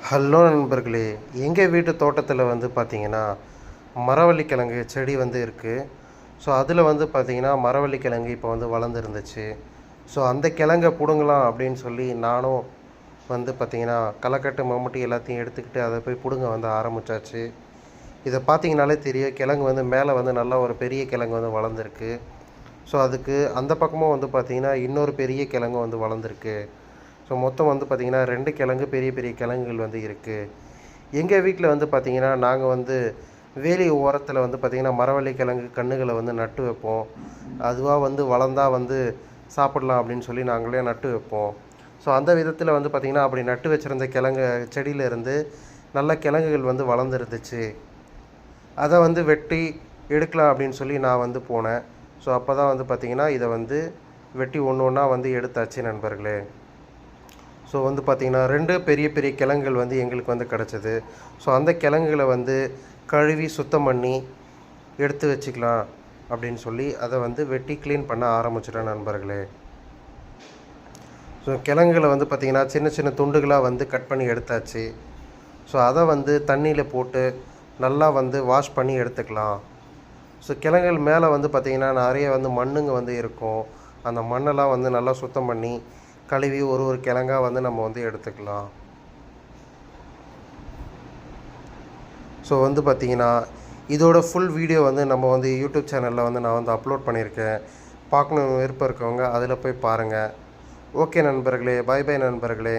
Hello நண்பர்களே, எங்கள் வீட்டு தோட்டத்தில் வந்து பார்த்திங்கன்னா மரவள்ளிக்கிழங்கு செடி வந்து இருக்குது. ஸோ அதில் வந்து பார்த்திங்கன்னா மரவள்ளிக்கிழங்கு இப்போ வந்து வளர்ந்துருந்துச்சு. ஸோ அந்த கிழங்கை பிடுங்கலாம் அப்படின்னு சொல்லி நானும் வந்து பார்த்திங்கன்னா களக்கட்டு மம்முட்டி எல்லாத்தையும் எடுத்துக்கிட்டு அதை போய் பிடுங்க வந்து ஆரம்பித்தாச்சு. இதை பார்த்திங்கனாலே தெரியும், கிழங்கு வந்து மேலே வந்து நல்லா ஒரு பெரிய கிழங்கு வந்து வளர்ந்துருக்கு. ஸோ அதுக்கு அந்த பக்கமும் வந்து பார்த்திங்கன்னா இன்னொரு பெரிய கிழங்கு வந்து வளர்ந்துருக்கு. ஸோ மொத்தம் வந்து பார்த்திங்கன்னா 2 கிழங்கு பெரிய பெரிய கிழங்குகள் வந்து இருக்குது. எங்கள் வீட்டில் வந்து பார்த்திங்கன்னா நாங்கள் வந்து வேலி ஓரத்தில் வந்து பார்த்திங்கன்னா மரவள்ளி கிழங்கு கன்றுகளை வந்து நட்டு வைப்போம். அதுவாக வந்து வளர்ந்தால் வந்து சாப்பிடலாம் அப்படின்னு சொல்லி நாங்களே நட்டு வைப்போம். ஸோ அந்த விதத்தில் வந்து பார்த்திங்கன்னா அப்படி நட்டு வச்சுருந்த கிழங்கு செடியிலேருந்து நல்ல கிழங்குகள் வந்து வளர்ந்துருந்துச்சு. அதை வந்து வெட்டி எடுக்கலாம் அப்படின்னு சொல்லி நான் வந்து போனேன். ஸோ அப்போ தான் வந்து பார்த்திங்கன்னா இதை வந்து வெட்டி ஒன்று ஒன்றா வந்து எடுத்தாச்சு நண்பர்களே. ஸோ வந்து பார்த்திங்கன்னா 2 பெரிய பெரிய கிழங்குகள் வந்து எங்களுக்கு வந்து கிடச்சிது. ஸோ அந்த கிழங்குகளை வந்து கழுவி சுத்தம் பண்ணி எடுத்து வச்சுக்கலாம் அப்படின்னு சொல்லி அதை வந்து வெட்டி க்ளீன் பண்ண ஆரம்பிச்சிட்டேன் நண்பர்களே. ஸோ கிழங்குகளை வந்து பார்த்திங்கன்னா சின்ன சின்ன துண்டுகளாக வந்து கட் பண்ணி எடுத்தாச்சு. ஸோ அதை வந்து தண்ணியில் போட்டு நல்லா வந்து வாஷ் பண்ணி எடுத்துக்கலாம். ஸோ கிழங்குகள் மேலே வந்து பார்த்திங்கன்னா நிறைய வந்து மண்ணுங்க வந்து இருக்கும். அந்த மண்ணெல்லாம் வந்து நல்லா சுத்தம் பண்ணி கழுவி ஒரு ஒரு கிழங்கா வந்து நம்ம வந்து எடுத்துக்கலாம். ஸோ வந்து பார்த்திங்கன்னா இதோட ஃபுல் வீடியோ வந்து நம்ம வந்து யூடியூப் சேனலில் வந்து நான் வந்து அப்லோட் பண்ணியிருக்கேன். பார்க்கணும் விருப்பம் இருக்கவங்க அதில் போய் பாருங்கள். ஓகே நண்பர்களே, பை பை நண்பர்களே.